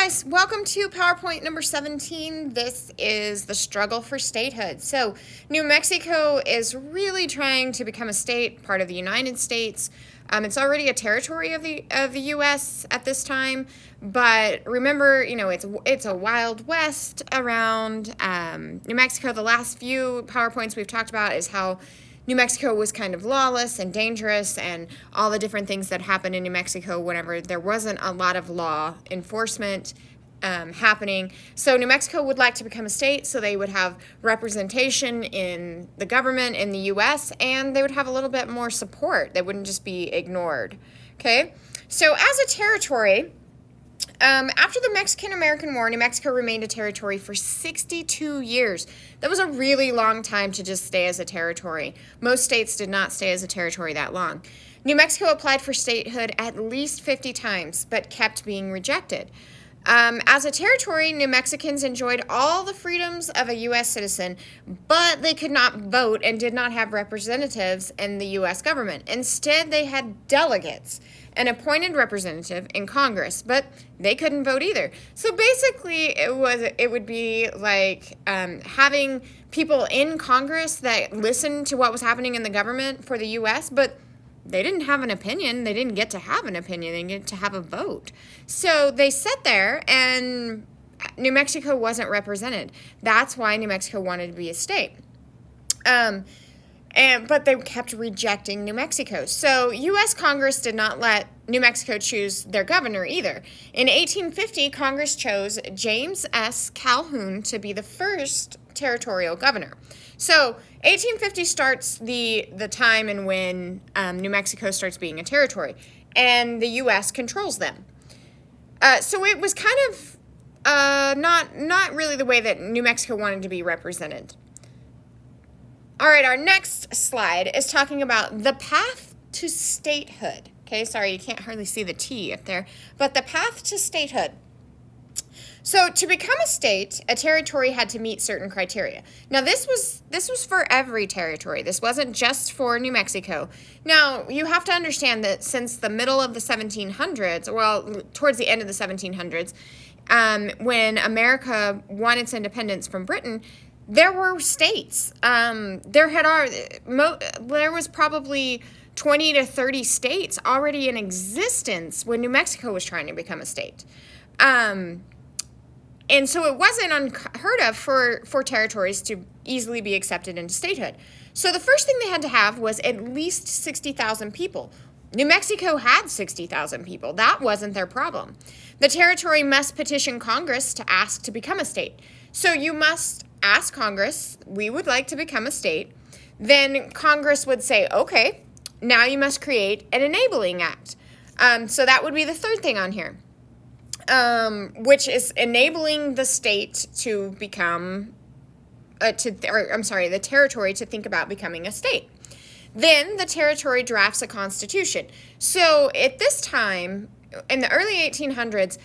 guys, welcome to PowerPoint number 17. This is the struggle for statehood. So New Mexico is really trying to become a state, part of the United States. It's already a territory of the U.S. at this time, but remember, it's a wild west around New Mexico. The last few PowerPoints we've talked about is how New Mexico was kind of lawless and dangerous, and all the different things that happened in New Mexico whenever there wasn't a lot of law enforcement happening. So New Mexico would like to become a state, so they would have representation in the government in the U.S., and they would have a little bit more support. They wouldn't just be ignored. Okay? So as a territory, after the Mexican-American War, New Mexico remained a territory for 62 years. That was a really long time to just stay as a territory. Most states did not stay as a territory that long. New Mexico applied for statehood at least 50 times, but kept being rejected. As a territory, New Mexicans enjoyed all the freedoms of a U.S. citizen, but they could not vote and did not have representatives in the U.S. government. Instead, they had delegates, an appointed representative in Congress, but they couldn't vote either. So basically, it would be like having people in Congress that listened to what was happening in the government for the U.S., but they didn't have an opinion. They didn't get to have an opinion. They didn't get to have a vote. So they sat there, and New Mexico wasn't represented. That's why New Mexico wanted to be a state. But they kept rejecting New Mexico. So U.S. Congress did not let New Mexico choose their governor either. In 1850, Congress chose James S. Calhoun to be the first territorial governor. So 1850 starts the time in when New Mexico starts being a territory, and the U.S. controls them. So it was kind of not really the way that New Mexico wanted to be represented. All right, our next slide is talking about the path to statehood. Okay, sorry, you can't hardly see the T up there, but the path to statehood. So to become a state, a territory had to meet certain criteria. Now this was for every territory. This wasn't just for New Mexico. Now you have to understand that since the middle of the 1700s, well, towards the end of the 1700s, when America won its independence from Britain, there were states. There was probably 20 to 30 states already in existence when New Mexico was trying to become a state. And so it wasn't unheard of for territories to easily be accepted into statehood. So the first thing they had to have was at least 60,000 people. New Mexico had 60,000 people. That wasn't their problem. The territory must petition Congress to ask to become a state. So you must ask Congress, we would like to become a state. Then Congress would say, okay, now you must create an enabling act. So that would be the third thing on here. Which is enabling the state to become, the territory to think about becoming a state. Then the territory drafts a constitution. So at this time, in the early 1800s,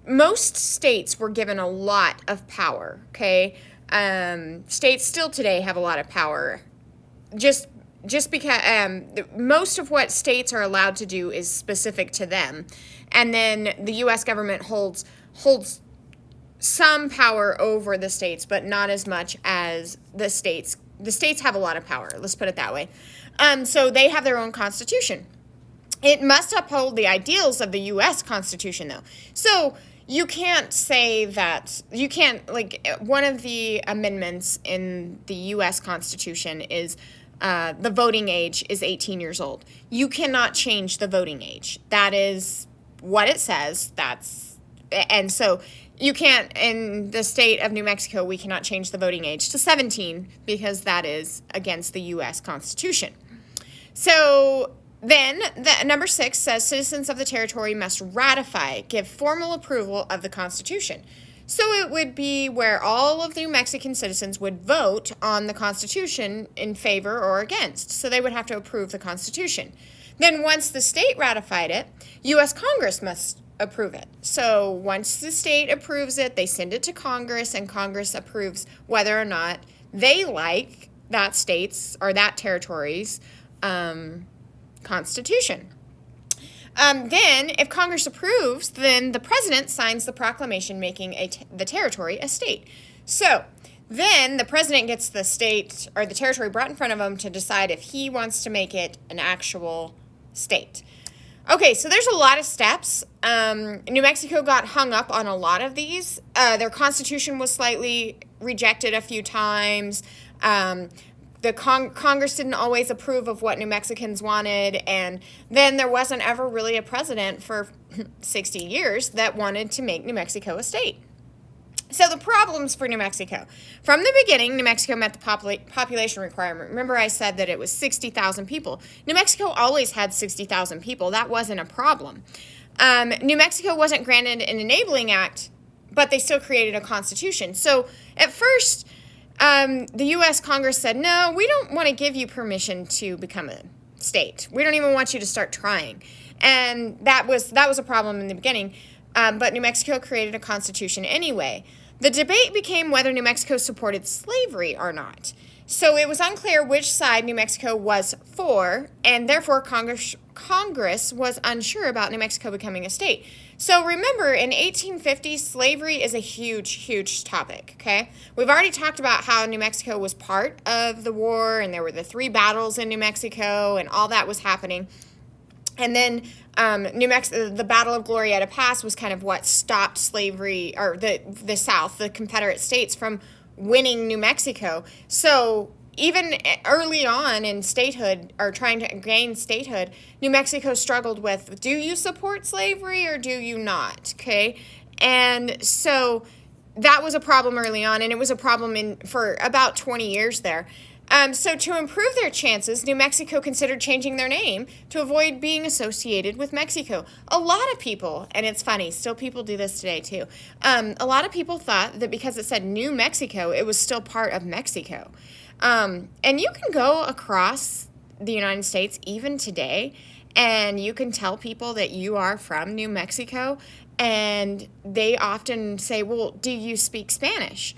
most states were given a lot of power, okay? States still today have a lot of power. Just because most of what states are allowed to do is specific to them, and then the U.S. government holds some power over the states, but not as much as the states. The states have a lot of power. Let's put it that way. So they have their own constitution. It must uphold the ideals of the U.S. Constitution, though. So you can't say that one of the amendments in the U.S. Constitution is. The voting age is 18 years old. You cannot change the voting age. That is what it says. And so you can't, in the state of New Mexico, we cannot change the voting age to 17 because that is against the U.S. Constitution. So then number 6 says citizens of the territory must ratify, give formal approval of the Constitution. So it would be where all of the New Mexican citizens would vote on the Constitution in favor or against. So they would have to approve the Constitution. Then once the state ratified it, U.S. Congress must approve it. So once the state approves it, they send it to Congress, and Congress approves whether or not they like that state's or that territory's Constitution. Then, if Congress approves, then the president signs the proclamation making the territory a state. So, then the president gets the state or the territory brought in front of him to decide if he wants to make it an actual state. Okay, so there's a lot of steps. New Mexico got hung up on a lot of these. Their constitution was slightly rejected a few times. The Congress didn't always approve of what New Mexicans wanted, and then there wasn't ever really a president for 60 years that wanted to make New Mexico a state. So the problems for New Mexico. From the beginning, New Mexico met the population requirement. Remember I said that it was 60,000 people. New Mexico always had 60,000 people. That wasn't a problem. New Mexico wasn't granted an enabling act, but they still created a constitution. So at first, the U.S. Congress said, no, we don't want to give you permission to become a state. We don't even want you to start trying. And that was a problem in the beginning. But New Mexico created a constitution anyway. The debate became whether New Mexico supported slavery or not. So it was unclear which side New Mexico was for, and therefore Congress was unsure about New Mexico becoming a state. So remember, in 1850, slavery is a huge, huge topic, okay? We've already talked about how New Mexico was part of the war, and there were the 3 battles in New Mexico, and all that was happening. And then the Battle of Glorieta Pass was kind of what stopped slavery, or the South, the Confederate States, from winning New Mexico. So even early on in statehood, or trying to gain statehood, New Mexico struggled with, do you support slavery or do you not? Okay, and so that was a problem early on, and it was a problem for about 20 years there. So to improve their chances, New Mexico considered changing their name to avoid being associated with Mexico. A lot of people, and it's funny, still people do this today too, a lot of people thought that because it said New Mexico, it was still part of Mexico. And you can go across the United States even today, and you can tell people that you are from New Mexico, and they often say, well, do you speak Spanish?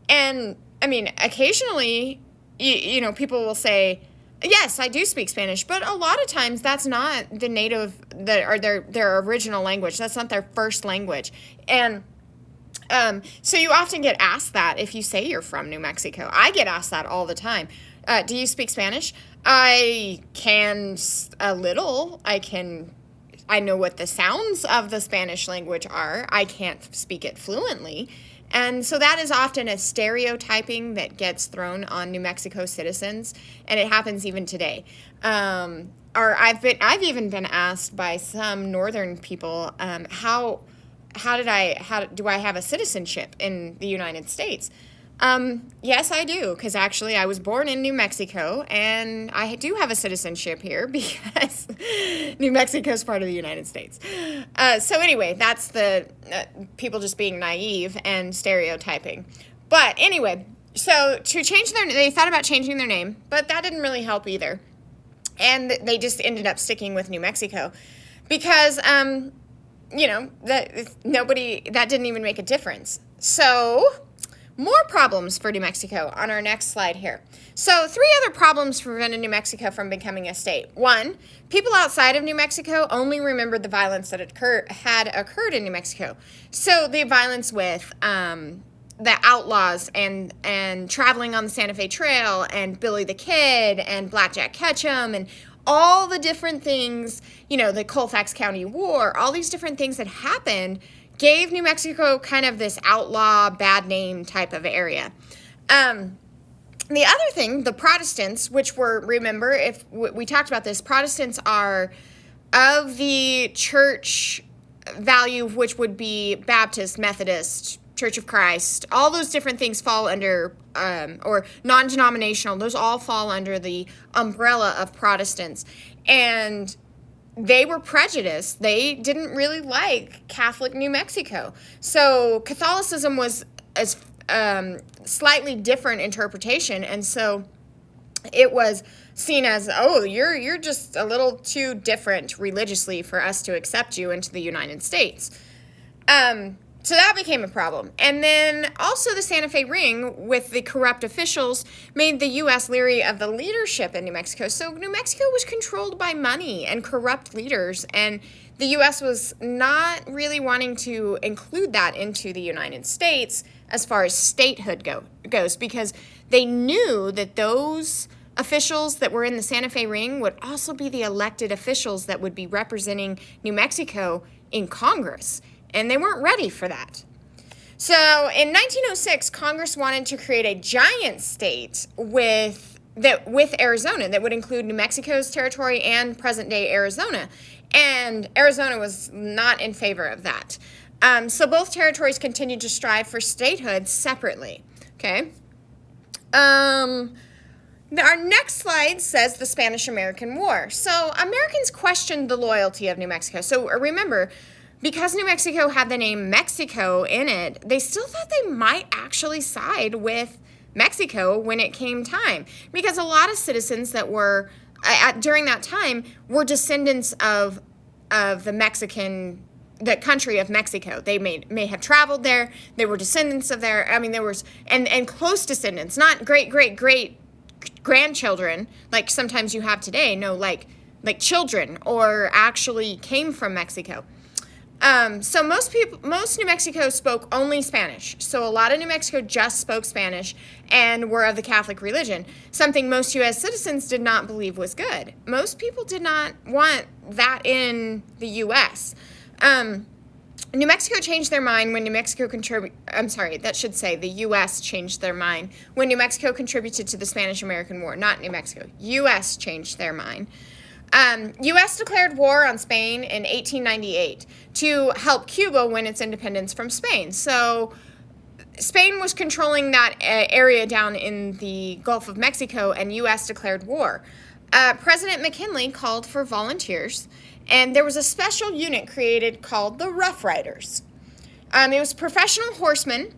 And, I mean, occasionally, you know, people will say, yes, I do speak Spanish, but a lot of times that's not the native, or their original language. That's not their first language. And so you often get asked that if you say you're from New Mexico. I get asked that all the time. Do you speak Spanish? I can a little. I know what the sounds of the Spanish language are. I can't speak it fluently. And so that is often a stereotyping that gets thrown on New Mexico citizens, and it happens even today. Or I've even been asked by some northern people, how do I have a citizenship in the United States? Yes, I do, because actually I was born in New Mexico, and I do have a citizenship here because New Mexico is part of the United States. So anyway, that's the people just being naive and stereotyping. But anyway, so they thought about changing their name, but that didn't really help either. And they just ended up sticking with New Mexico because, that didn't even make a difference. So more problems for New Mexico on our next slide here. So 3 other problems prevented New Mexico from becoming a state. 1, people outside of New Mexico only remembered the violence that had occurred in New Mexico. So the violence with the outlaws and traveling on the Santa Fe Trail and Billy the Kid and Blackjack Ketchum and all the different things, the Colfax County War, all these different things that happened gave New Mexico kind of this outlaw, bad name type of area. The other thing, the Protestants, which remember, if we talked about this, Protestants are of the church value, which would be Baptist, Methodist, Church of Christ, all those different things fall under, or non-denominational, those all fall under the umbrella of Protestants. And they were prejudiced. They didn't really like Catholic New Mexico. So Catholicism was a slightly different interpretation, and so it was seen as, oh, you're just a little too different religiously for us to accept you into the United States. So that became a problem. And then also the Santa Fe Ring with the corrupt officials made the U.S. leery of the leadership in New Mexico. So New Mexico was controlled by money and corrupt leaders, and the U.S. was not really wanting to include that into the United States as far as statehood goes, because they knew that those officials that were in the Santa Fe Ring would also be the elected officials that would be representing New Mexico in Congress. And they weren't ready for that. So in 1906, Congress wanted to create a giant state with Arizona that would include New Mexico's territory and present-day Arizona. And Arizona was not in favor of that. So both territories continued to strive for statehood separately. Okay. Our next slide says the Spanish-American War. So Americans questioned the loyalty of New Mexico. So remember, because New Mexico had the name Mexico in it, they still thought they might actually side with Mexico when it came time. Because a lot of citizens that were, during that time, were descendants of the country of Mexico. They may have traveled there. They were descendants of there. I mean, there was, and close descendants, not great grandchildren, like sometimes you have today. No, like children, or actually came from Mexico. So most New Mexico spoke only Spanish. So a lot of New Mexico just spoke Spanish and were of the Catholic religion, something most U.S. citizens did not believe was good. Most people did not want that in the U.S. New Mexico changed their mind when the U.S. changed their mind when New Mexico contributed to the Spanish-American War, not New Mexico. U.S. changed their mind. U.S. declared war on Spain in 1898 to help Cuba win its independence from Spain. So Spain was controlling that area down in the Gulf of Mexico, and U.S. declared war. President McKinley called for volunteers, and there was a special unit created called the Rough Riders. It was professional horsemen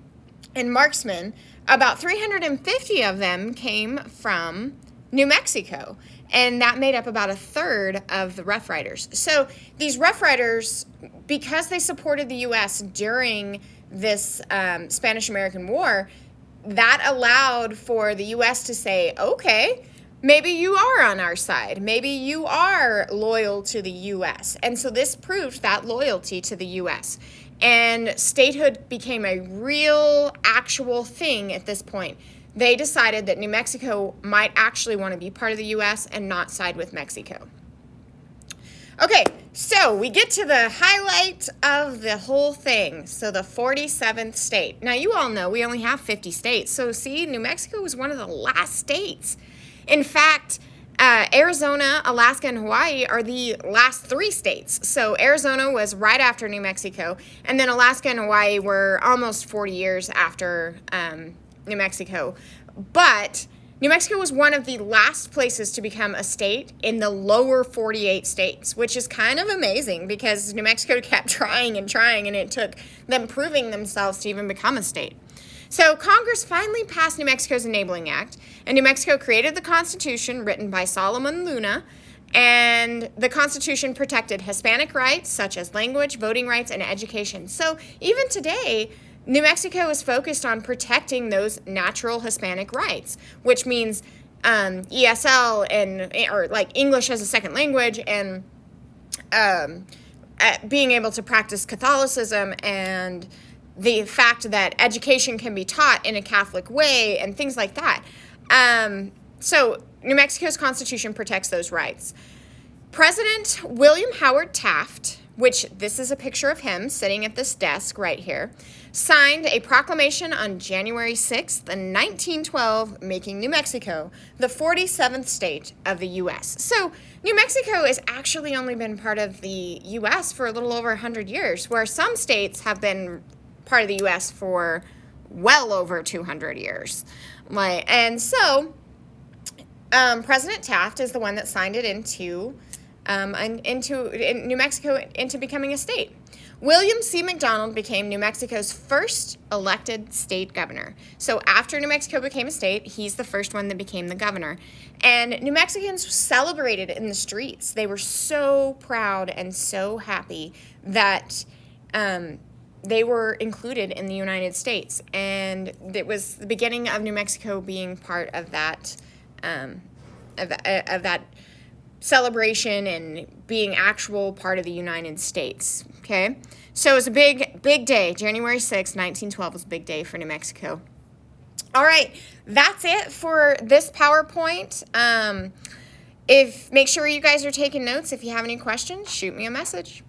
and marksmen. About 350 of them came from New Mexico, and that made up about a third of the Rough Riders. So these Rough Riders, because they supported the U.S. during this Spanish-American War, that allowed for the U.S. to say, okay, maybe you are on our side. Maybe you are loyal to the U.S. And so this proved that loyalty to the U.S. And statehood became a real, actual thing at this point. They decided that New Mexico might actually want to be part of the U.S. and not side with Mexico. Okay, so we get to the highlight of the whole thing. So the 47th state. Now, you all know we only have 50 states. So see, New Mexico was one of the last states. In fact, Arizona, Alaska, and Hawaii are the last 3 states. So Arizona was right after New Mexico, and then Alaska and Hawaii were almost 40 years after New Mexico. But New Mexico was one of the last places to become a state in the lower 48 states, which is kind of amazing because New Mexico kept trying, and it took them proving themselves to even become a state. So Congress finally passed New Mexico's Enabling Act, and New Mexico created the Constitution written by Solomon Luna, and the Constitution protected Hispanic rights such as language, voting rights, and education. So even today, New Mexico is focused on protecting those natural Hispanic rights, which means ESL or like English as a second language, and being able to practice Catholicism, and the fact that education can be taught in a Catholic way and things like that. So New Mexico's Constitution protects those rights. President William Howard Taft, which this is a picture of him sitting at this desk right here, signed a proclamation on January 6th, 1912, making New Mexico the 47th state of the U.S. So New Mexico has actually only been part of the U.S. for a little over 100 years, where some states have been part of the U.S. for well over 200 years. President Taft is the one that signed it into New Mexico into becoming a state. William C. McDonald became New Mexico's first elected state governor. So after New Mexico became a state, he's the first one that became the governor. And New Mexicans celebrated in the streets. They were so proud and so happy that they were included in the United States, and it was the beginning of New Mexico being part of that of that celebration and being actual part of the United States. Okay, so it was a big day. January 6th, 1912 was a big day for New Mexico. All right, that's it for this PowerPoint. Make sure you guys are taking notes. If you have any questions, shoot me a message.